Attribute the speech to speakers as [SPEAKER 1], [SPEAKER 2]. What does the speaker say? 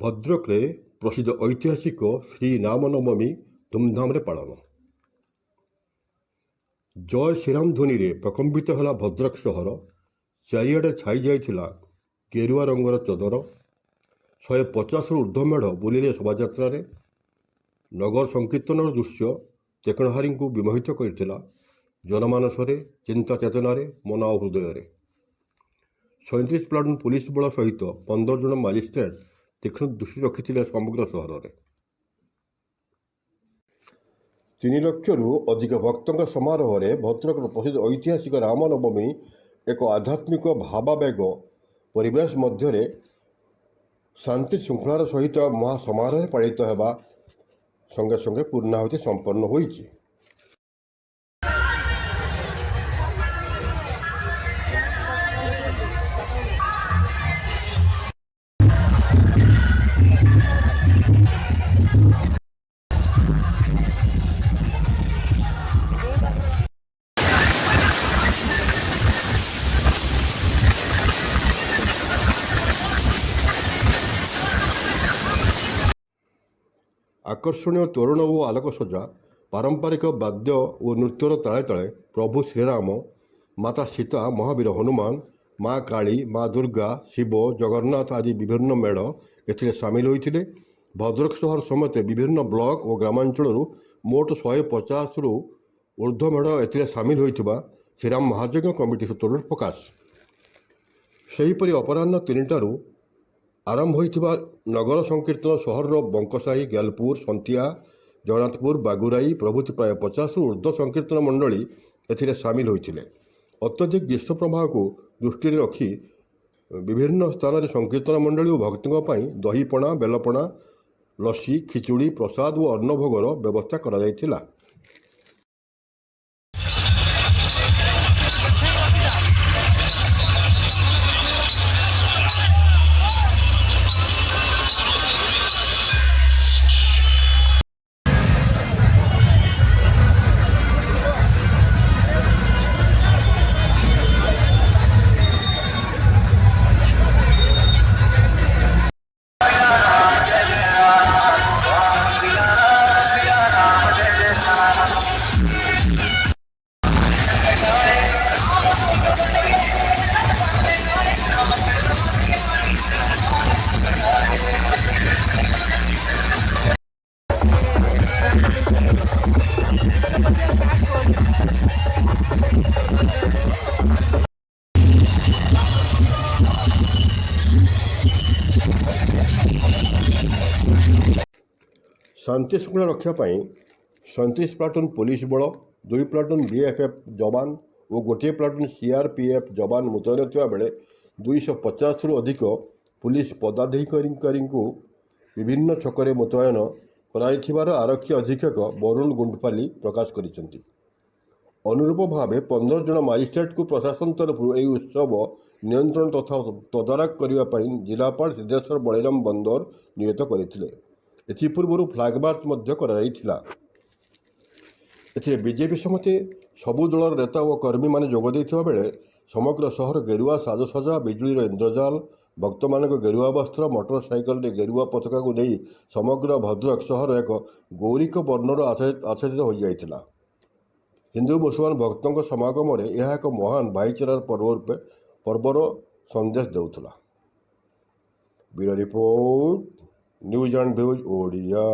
[SPEAKER 1] ଭଦ୍ରକରେ ପ୍ରସିଦ୍ଧ ଐତିହାସିକ ଶ୍ରୀ ରାମନବମୀ ଧୁମଧାମରେ ପାଳନ। ଜୟ ଶ୍ରୀରାମ ଧ୍ୱନିରେ ପ୍ରକମ୍ପିତ ହେଲା ଭଦ୍ରକ ସହର। ଚାରିଆଡ଼େ ଛାଇ ଯାଇଥିଲା ଗେରୁଆ ରଙ୍ଗର ଚଦର। 150ରୁ ଉର୍ଦ୍ଧ୍ୱ ମେଢ଼ ବୁଲିଲେ ଶୋଭାଯାତ୍ରାରେ। ନଗର ସଂକୀର୍ତ୍ତନର ଦୃଶ୍ୟ ଚେକଣାହାରୀଙ୍କୁ ବିମୋହିତ କରିଥିଲା ଜନମାନସରେ, ଚିନ୍ତା ଚେତନାରେ, ମନ ଆଉ ହୃଦୟରେ। 37 ପ୍ଲାଟୁନ ପୁଲିସ ବଳ ସହିତ 15 ଜଣ ମାଜିଷ୍ଟ୍ରେଟ ତୀକ୍ଷ୍ଣ ଦୃଷ୍ଟି ରଖିଥିଲେ ସମଗ୍ର ସହରରେ। 3 ଲକ୍ଷରୁ ଅଧିକ ଭକ୍ତଙ୍କ ସମାରୋହରେ ଭଦ୍ରକର ପ୍ରସିଦ୍ଧ ଐତିହାସିକ ରାମନବମୀ ଏକ ଆଧ୍ୟାତ୍ମିକ ଭାବାବେଗ ପରିବେଶ ମଧ୍ୟରେ ଶାନ୍ତି ଶୃଙ୍ଖଳାର ସହିତ ମହାସମାରୋହରେ ପାଳିତ ହେବା ସଙ୍ଗେ ସଙ୍ଗେ ପୂର୍ଣ୍ଣାହୁତି ସମ୍ପନ୍ନ ହୋଇଛି। ଆକର୍ଷଣୀୟ ତୋରଣ ଓ ଆଲୋକସଜ୍ଜା, ପାରମ୍ପରିକ ବାଦ୍ୟ ଓ ନୃତ୍ୟର ତାଳେ ତାଳେ ପ୍ରଭୁ ଶ୍ରୀରାମ, ମାତା ସୀତା, ମହାବୀର ହନୁମାନ, ମା କାଳୀ, ମା ଦୁର୍ଗା, ଶିବ, ଜଗନ୍ନାଥ ଆଦି ବିଭିନ୍ନ ମେଢ଼ ଏଥିରେ ସାମିଲ ହୋଇଥିଲେ। ଭଦ୍ରକ ସହର ସମେତ ବିଭିନ୍ନ ବ୍ଲକ ଓ ଗ୍ରାମାଞ୍ଚଳରୁ ମୋଟ 150ରୁ ଉର୍ଦ୍ଧ୍ୱ ମେଢ଼ ଏଥିରେ ସାମିଲ ହୋଇଥିବା ଶ୍ରୀରାମ ମହାଯଜ୍ଞ କମିଟି ସୂତ୍ରରୁ ପ୍ରକାଶ। ସେହିପରି ଅପରାହ୍ନ 3ଟାରୁ ଆରମ୍ଭ ହୋଇଥିବା ନଗର ସଂକୀର୍ତ୍ତନ ସହରର ବଙ୍କସାହି, ଗେଲପୁର, ସନ୍ତିଆ, ଜଗନ୍ନାଥପୁର, ବାଗୁରାଇ ପ୍ରଭୃତି ପ୍ରାୟ 50ରୁ ଉର୍ଦ୍ଧ୍ୱ ସଂକୀର୍ତ୍ତନ ମଣ୍ଡଳୀ ଏଥିରେ ସାମିଲ ହୋଇଥିଲେ। ଅତ୍ୟଧିକ ଗ୍ରୀଷ୍ମ ପ୍ରବାହକୁ ଦୃଷ୍ଟିରେ ରଖି ବିଭିନ୍ନ ସ୍ଥାନରେ ସଂକୀର୍ତ୍ତନ ମଣ୍ଡଳୀ ଓ ଭକ୍ତଙ୍କ ପାଇଁ ଦହିପଣା, ବେଲପଣା, ଲସି, ଖିଚୁଡ଼ି, ପ୍ରସାଦ ଓ ଅନ୍ନଭୋଗର ବ୍ୟବସ୍ଥା କରାଯାଇଥିଲା। ଶାନ୍ତି ଶୃଙ୍ଖଳା ରକ୍ଷା ପାଇଁ 37 ପ୍ଲାଟୁନ ପୁଲିସ ବଳ, 2 ପ୍ଲାଟୁନ BFF ଯବାନ ଓ 1 ପ୍ଲାଟୁନ CRPF ଯବାନ ମୁତୟନ ଥିବା ବେଳେ 250ରୁ ଅଧିକ ପୁଲିସ ପଦାଧିକାରୀଙ୍କୁ ବିଭିନ୍ନ ଛକରେ ମୁତୟନ କରାଯାଇଥିବାର ଆରକ୍ଷୀ ଅଧୀକ୍ଷକ ବରୁଣ ଗୁଣ୍ଡପାଲି ପ୍ରକାଶ କରିଛନ୍ତି। ଅନୁରୂପ ଭାବେ 15 ଜଣ ମାଜିଷ୍ଟ୍ରେଟଙ୍କୁ ପ୍ରଶାସନ ତରଫରୁ ଏହି ଉତ୍ସବ ନିୟନ୍ତ୍ରଣ ତଥା ତଦାରଖ କରିବା ପାଇଁ ଜିଲ୍ଲାପାଳ ସିଦ୍ଧେଶ୍ୱର ବଳିରାମ ବନ୍ଦର ନିୟୋଜିତ କରିଥିଲେ। ଏଥିପୂର୍ବରୁ ଫ୍ଲାଗ ମାର୍ଚ୍ଚ ମଧ୍ୟ କରାଯାଇଥିଲା। ଏଥିରେ ବିଜେପି ସମେତ ସବୁ ଦଳର ନେତା ଓ କର୍ମୀମାନେ ଯୋଗ ଦେଇଥିବା ବେଳେ ସମଗ୍ର ସହର ଗେରୁଆ ସାଜସଜ୍ଜା, ବିଜୁଳିର ଇନ୍ଦ୍ରଜାଲ, ଭକ୍ତମାନଙ୍କ ଗେରୁଆ ବସ୍ତ୍ର, ମୋଟର ସାଇକେଲରେ ଗେରୁଆ ପତାକାକୁ ନେଇ ସମଗ୍ର ଭଦ୍ରକ ସହର ଏକ ଗୌରିକ ବର୍ଣ୍ଣରେ ଆଚ୍ଛାଦିତ ହୋଇଯାଇଥିଲା। ହିନ୍ଦୁ ମୁସଲମାନ ଭକ୍ତଙ୍କ ସମାଗମରେ ଏହା ଏକ ମହାନ ଭାଇଚାରାର ପର୍ବର ସନ୍ଦେଶ ଦେଉଥିଲା। Bureau report, news and views Odia.